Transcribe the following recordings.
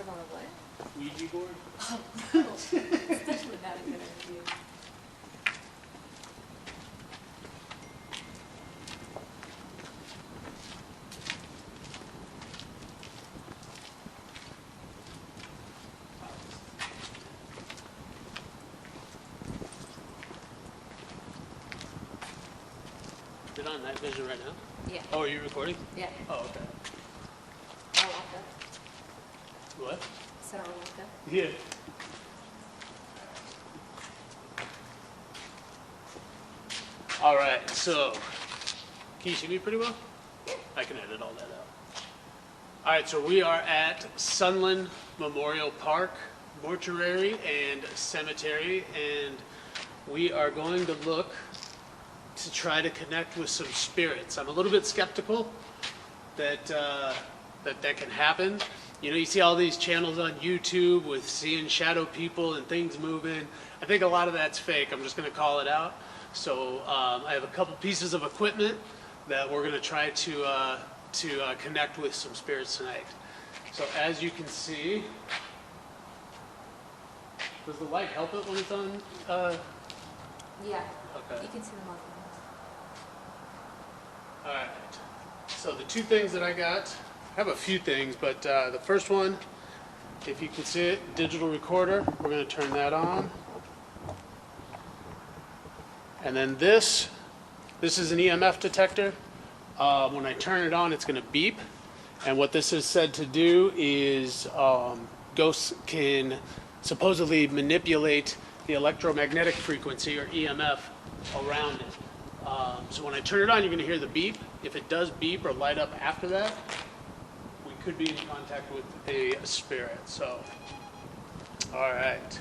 serve on a what? Ouija board? Oh, no. It's definitely not a good idea. Is it on night vision right now? Yeah. Oh, are you recording? Yeah. Oh, okay. Arwaka. What? Is that Arwaka? Yeah. All right, so can you see me pretty well? I can edit all that out. All right, so we are at Sunland Memorial Park, Mortuary and Cemetery, and we are going to look to try to connect with some spirits. I'm a little bit skeptical that that can happen. You know, you see all these channels on YouTube with seeing shadow people and things moving. I think a lot of that's fake. I'm just going to call it out. So I have a couple pieces of equipment that we're going to try to connect with some spirits tonight. So as you can see, does the light help it when it's on? Yeah. Okay. You can see them all. All right. So the two things that I got, I have a few things, but the first one, if you can see it, digital recorder. We're going to turn that on. And then this is an EMF detector. When I turn it on, it's going to beep. And what this is said to do is ghosts can supposedly manipulate the electromagnetic frequency, or EMF, around it. So when I turn it on, you're going to hear the beep. If it does beep or light up after that, we could be in contact with a spirit. So, all right.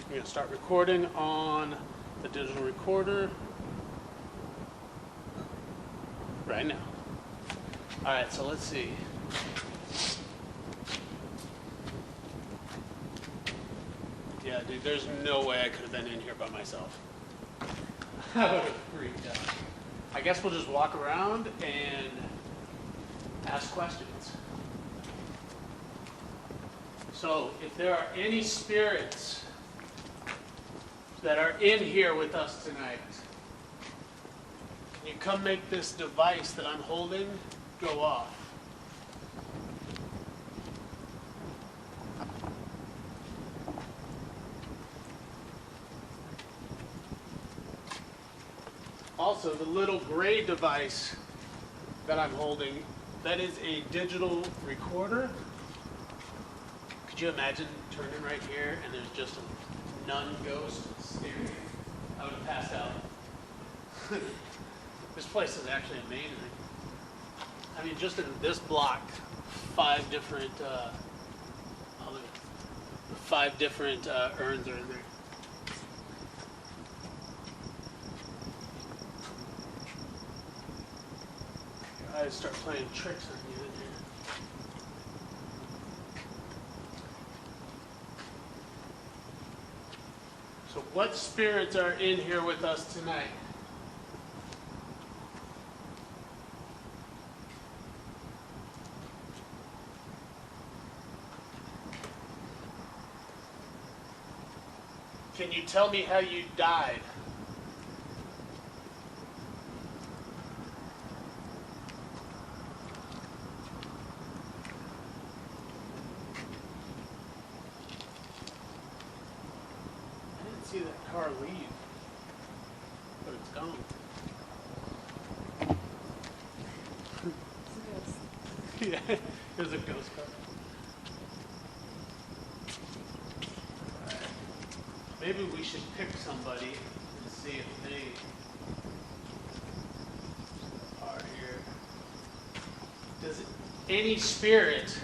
I'm going to start recording on the digital recorder right now. All right, so let's see. Yeah, dude, there's no way I could have been in here by myself. I would have freaked out. I guess we'll just walk around and ask questions. So, if there are any spirits that are in here with us tonight, can you come make this device that I'm holding go off? Also, the little gray device that I'm holding, that is a digital recorder. Could you imagine turning right here and there's just a nun ghost staring? I would have passed out. This place is actually amazing. I mean, just in this block, five different urns are in there. I start playing tricks on you in here. So what spirits are in here with us tonight? Can you tell me how you died? See that car leave, but it's gone. Yeah, there's a ghost car. Right. Maybe we should pick somebody and see if they are here. Does any spirit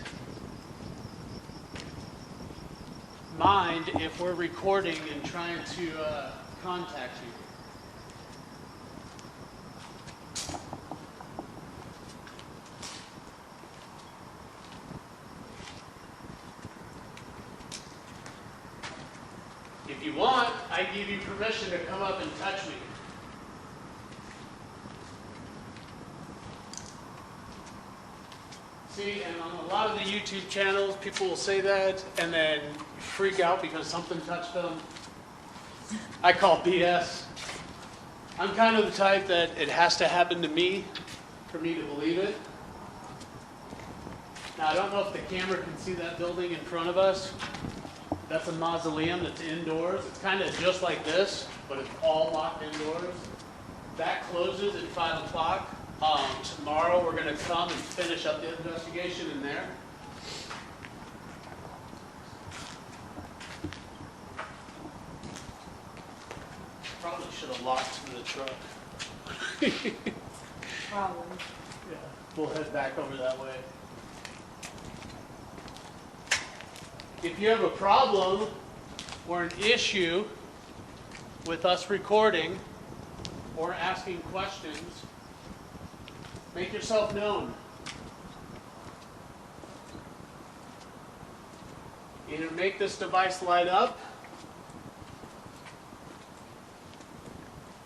mind if we're recording and trying to contact you? If you want, I give you permission to come up and touch me. See, and on a lot of the YouTube channels, people will say that and then freak out because something touched them. I call BS. I'm kind of the type that it has to happen to me for me to believe it. Now, I don't know if the camera can see that building in front of us. That's a mausoleum that's indoors. It's kind of just like this, but it's all locked indoors. That closes at 5 o'clock. Tomorrow we're going to come and finish up the investigation in there. Probably should have locked the truck. Probably. Yeah, we'll head back over that way. If you have a problem or an issue with us recording or asking questions, make yourself known. Either make this device light up,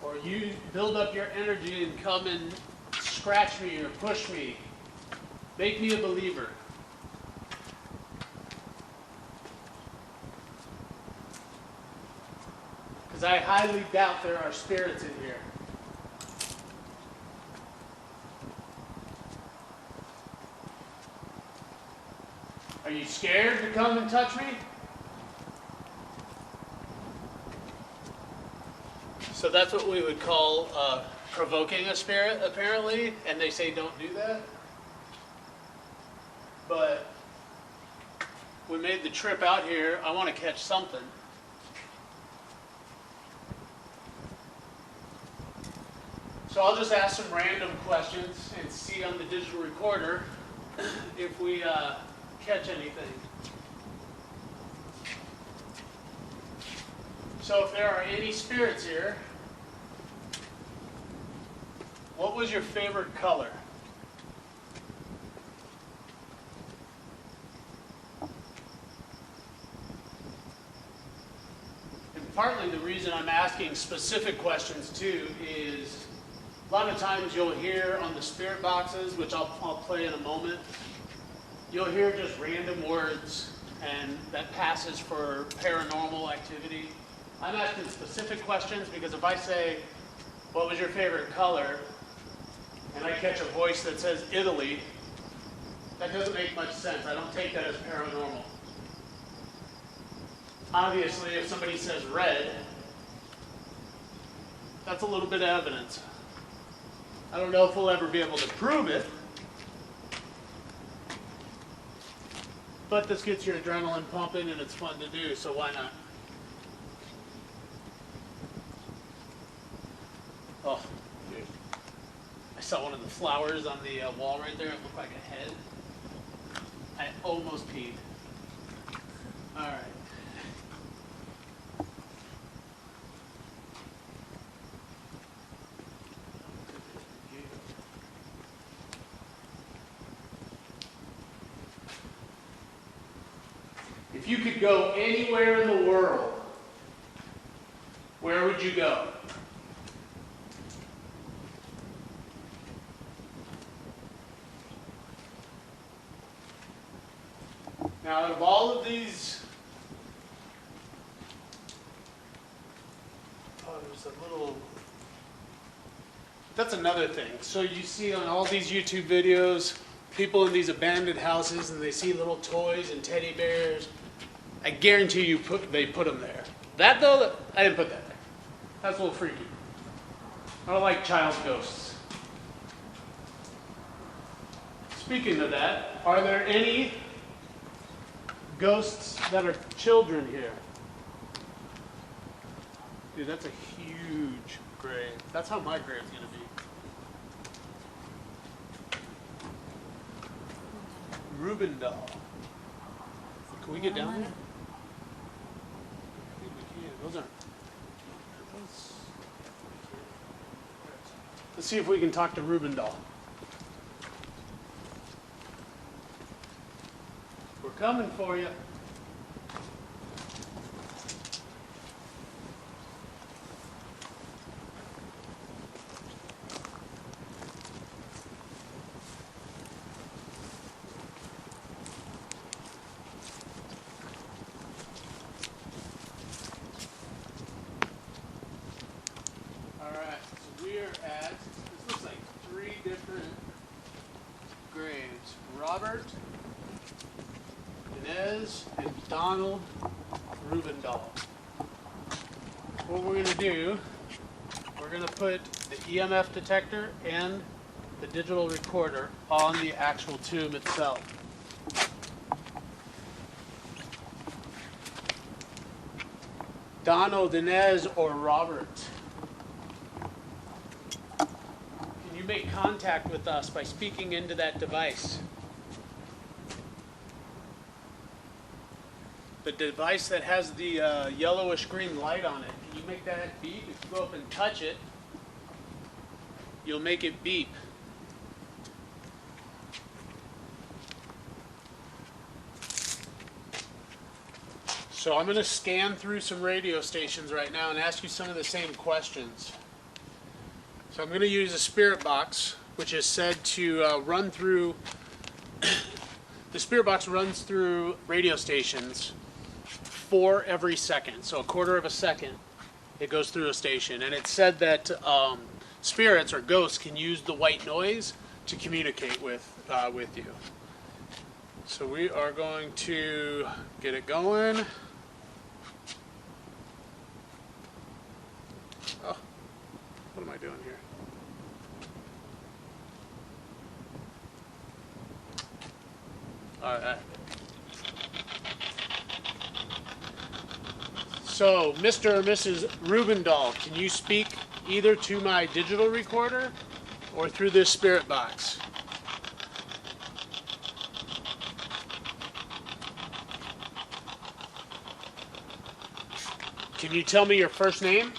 or you build up your energy and come and scratch me or push me. Make me a believer. Because I highly doubt there are spirits in here. Are you scared to come and touch me? So that's what we would call provoking a spirit, apparently, and they say don't do that. But we made the trip out here. I want to catch something. So I'll just ask some random questions and see on the digital recorder if we catch anything. So if there are any spirits here, what was your favorite color? And partly the reason I'm asking specific questions too is a lot of times you'll hear on the spirit boxes, which I'll play in a moment, you'll hear just random words and that passes for paranormal activity. I'm asking specific questions because if I say, what was your favorite color? And I catch a voice that says Italy, that doesn't make much sense. I don't take that as paranormal. Obviously, if somebody says red, that's a little bit of evidence. I don't know if we'll ever be able to prove it, but this gets your adrenaline pumping and it's fun to do, so why not? Oh, dude. I saw one of the flowers on the wall right there. It looked like a head. I almost peed. All right. If you could go anywhere in the world, where would you go? Now, out of all of these, there's a little, that's another thing. So you see on all these YouTube videos, people in these abandoned houses and they see little toys and teddy bears. I guarantee you they put them there. That though, I didn't put that there. That's a little freaky. I don't like child ghosts. Speaking of that, are there any ghosts that are children here? Dude, that's a huge grave. That's how my grave's gonna be. Reuben doll. Can we get down there? I think we can. Those aren't. Let's see if we can talk to Reuben doll. We're coming for you. Donald Rubendahl. What we're going to do, we're going to put the EMF detector and the digital recorder on the actual tomb itself. Donald, Inez, or Robert, can you make contact with us by speaking into that device? The device that has the yellowish green light on it, can you make that beep? If you go up and touch it, you'll make it beep. So I'm going to scan through some radio stations right now and ask you some of the same questions. So I'm going to use a spirit box, which is said to run through, the spirit box runs through radio stations 4 every second. So a quarter of a second it goes through a station. And it's said that spirits or ghosts can use the white noise to communicate with you. So we are going to get it going. Oh, what am I doing here? All right. So, Mr. or Mrs. Rubendahl, can you speak either to my digital recorder or through this spirit box? Can you tell me your first name?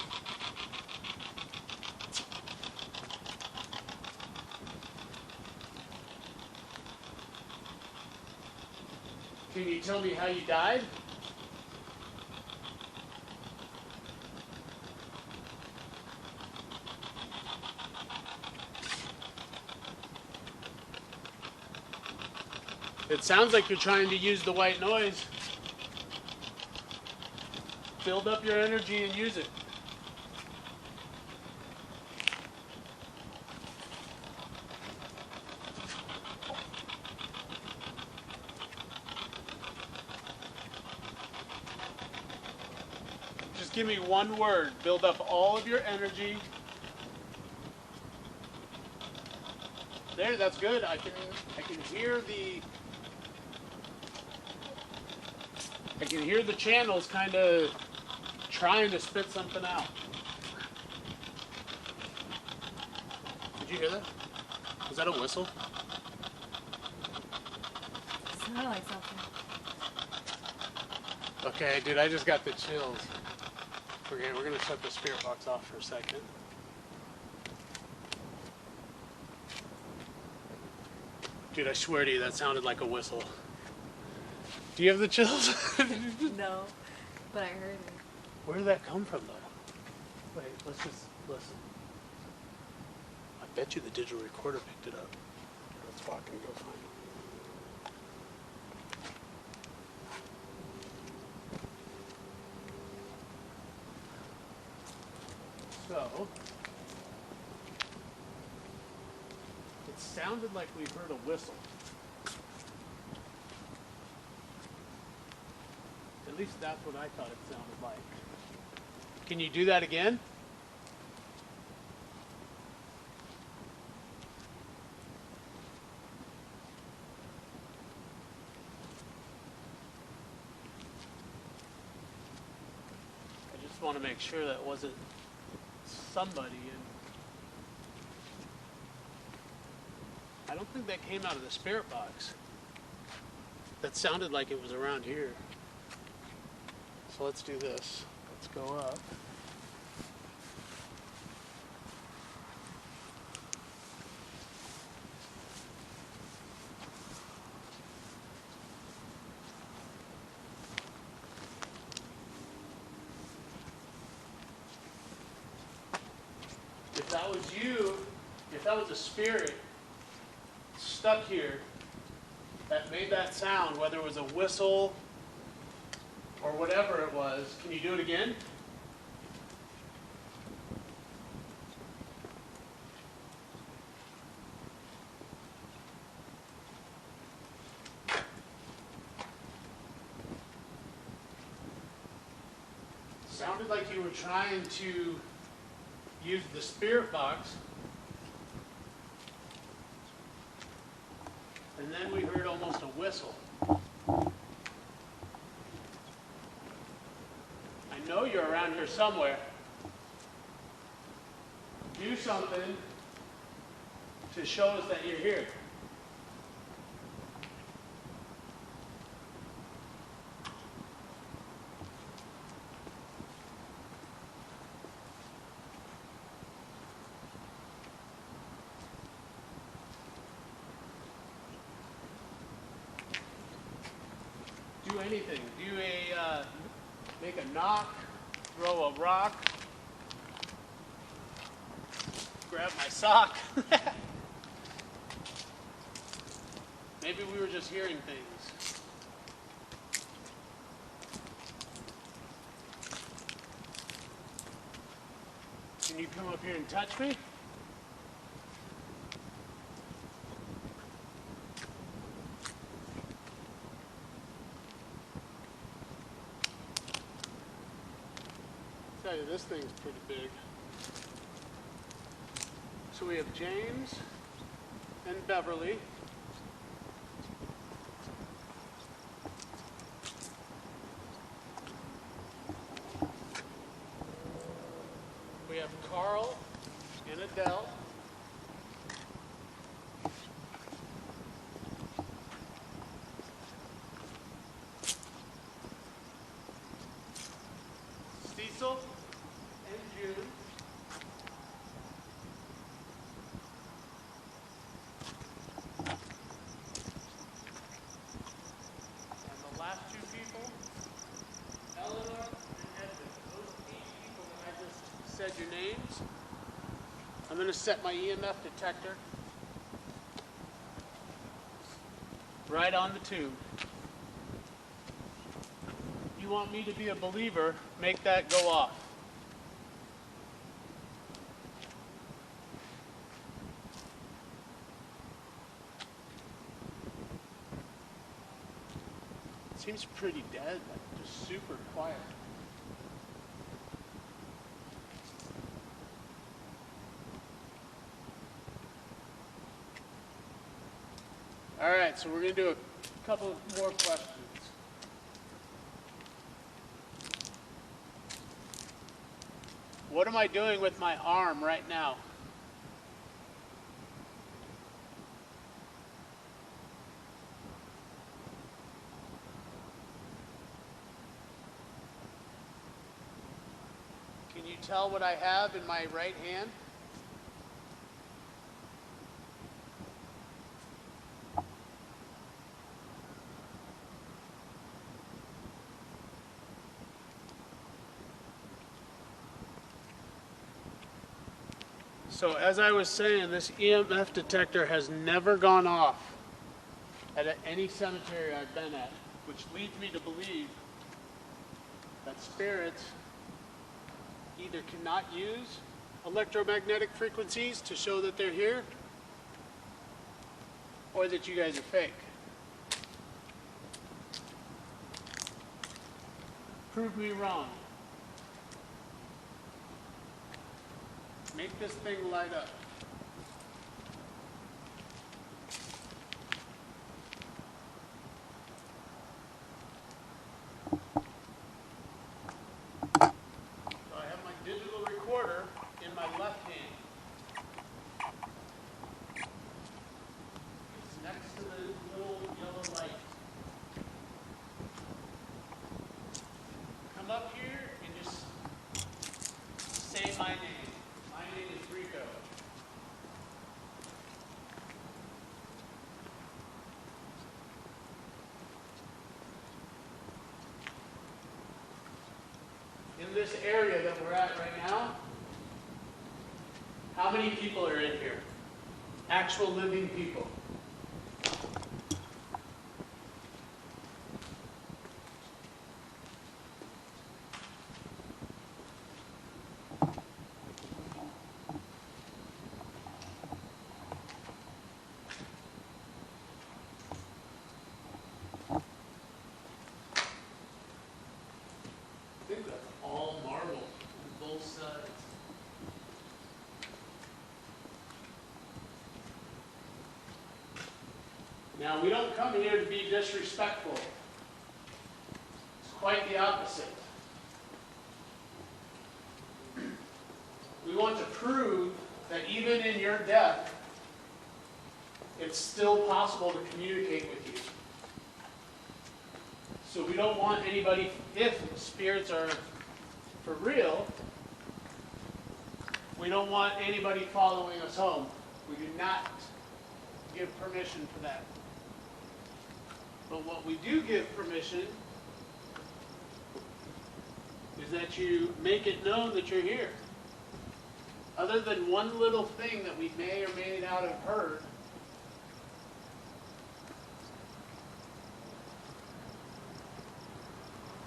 Can you tell me how you died? It sounds like you're trying to use the white noise. Build up your energy and use it. Just give me one word. Build up all of your energy. There, that's good. I can hear the channels kind of trying to spit something out. Did you hear that? Was that a whistle? Sounded like something. Okay, dude, I just got the chills. We're gonna shut the spirit box off for a second. Dude, I swear to you, that sounded like a whistle. Do you have the chills? No, but I heard it. Where did that come from, though? Wait, let's just listen. I bet you the digital recorder picked it up. Let's walk and go find it. So, it sounded like we heard a whistle. At least that's what I thought it sounded like. Can you do that again? I just want to make sure that wasn't somebody in. I don't think that came out of the spirit box. That sounded like it was around here. So let's do this. Let's go up. If that was you, if that was a spirit stuck here that made that sound, whether it was a whistle or whatever it was, can you do it again? sounded like you were trying to use the spirit box. And then we heard almost a whistle. I know you're around here somewhere. Do something to show us that you're here. Do anything. Do make a knock, throw a rock, grab my sock. Maybe we were just hearing things. Can you come up here and touch me? I tell you, this thing's pretty big. So we have James and Beverly. We have Carl and Adele. Cecil and June. And the last two people, Eleanor and Edmund. Those 8 people that I just said your names. I'm going to set my EMF detector right on the tube. You want me to be a believer, make that go off. It seems pretty dead, like just super quiet. All right, so we're going to do a couple more questions. What am I doing with my arm right now? Can you tell what I have in my right hand? So as I was saying, this EMF detector has never gone off at any cemetery I've been at, which leads me to believe that spirits either cannot use electromagnetic frequencies to show that they're here, or that you guys are fake. Prove me wrong. Make this thing light up. So I have my digital recorder in my left hand. It's next to the little yellow light. Come up here and just say my name. My name is Rico. In this area that we're at right now, how many people are in here? Actual living people. I think that's all marked. Now, we don't come here to be disrespectful. It's quite the opposite. We want to prove that even in your death, it's still possible to communicate with you. So we don't want anybody, if spirits are for real, we don't want anybody following us home. We do not give permission for that. But what we do give permission is that you make it known that you're here. Other than one little thing that we may or may not have heard,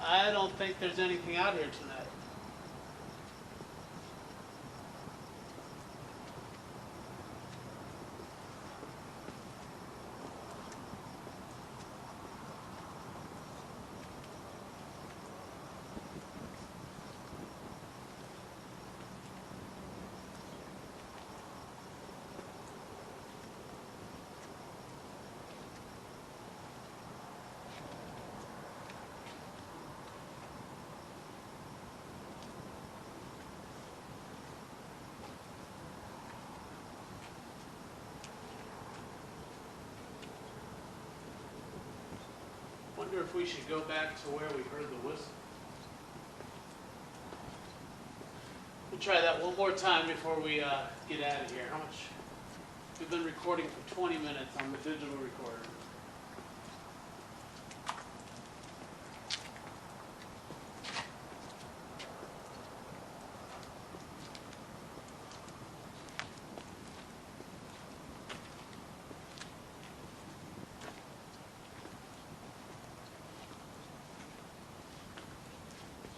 I don't think there's anything out here tonight. I wonder if we should go back to where we heard the whistle. We'll try that one more time before we get out of here. How much? We've been recording for 20 minutes on the digital recorder.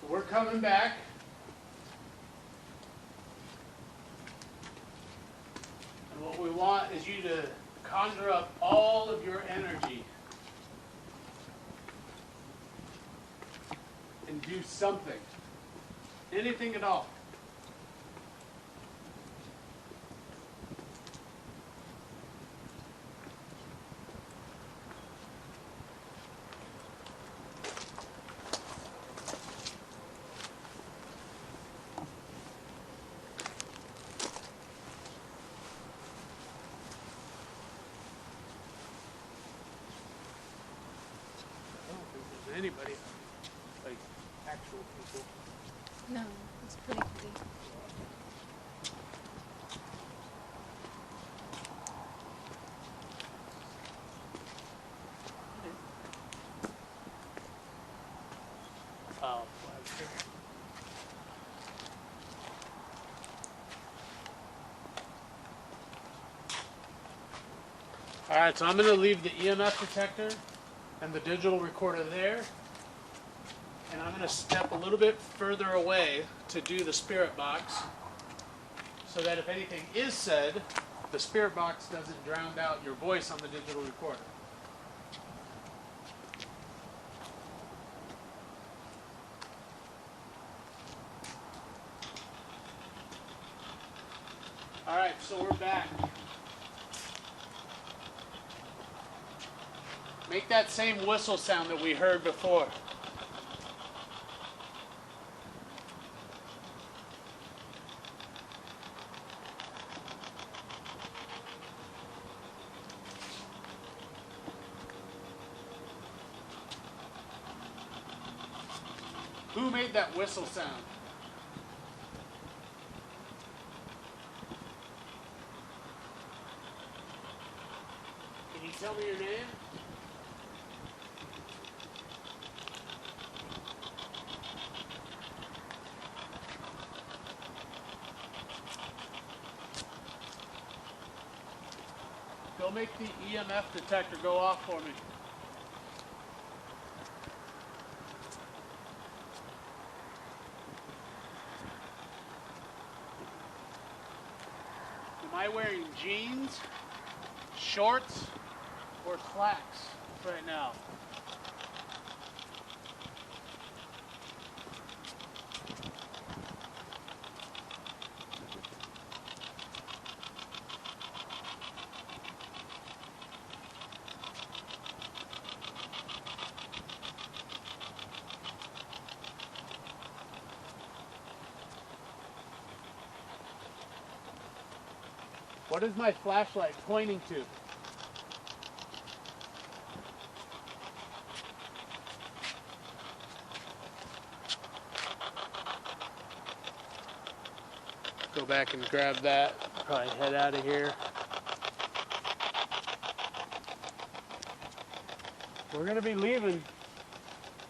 We're coming back. And what we want is you to conjure up all of your energy and do something. Anything at all. Anybody, like actual people. No, it's pretty pretty. Oh, all right, so I'm going to leave the EMF detector and the digital recorder there, and I'm going to step a little bit further away to do the spirit box, so that if anything is said, the spirit box doesn't drown out your voice on the digital recorder. All right, so we're back. Make that same whistle sound that we heard before. Who made that whistle sound? Can you tell me your name? Go make the EMF detector go off for me. Am I wearing jeans, shorts, or slacks right now? What is my flashlight pointing to? Go back and grab that. Probably head out of here. We're going to be leaving.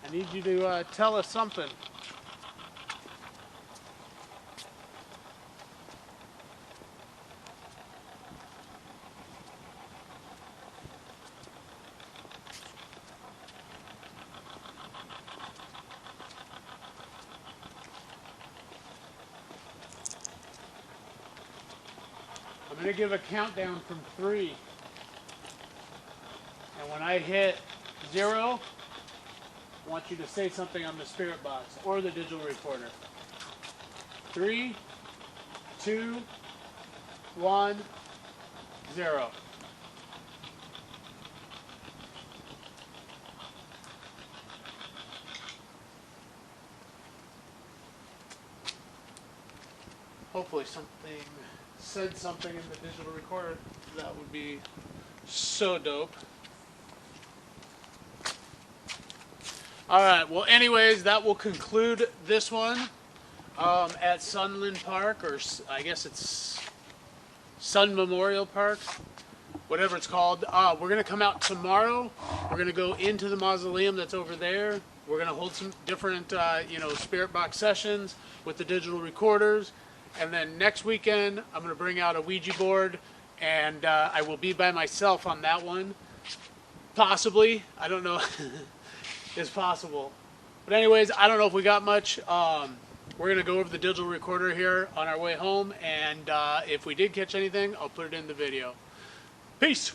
I need you to tell us something. I'm going to give a countdown from 3. And when I hit 0, I want you to say something on the spirit box or the digital recorder. 3, 2, 1, 0. Hopefully something said something in the digital recorder. That would be so dope. Alright, well anyways, that will conclude this one at Sunland Park, or I guess it's Sun Memorial Park, whatever it's called. We're going to come out tomorrow. We're going to go into the mausoleum that's over there. We're going to hold some different, spirit box sessions with the digital recorders. And then next weekend, I'm going to bring out a Ouija board, and I will be by myself on that one. Possibly. I don't know. It's possible. But anyways, I don't know if we got much. We're going to go over the digital recorder here on our way home, and if we did catch anything, I'll put it in the video. Peace!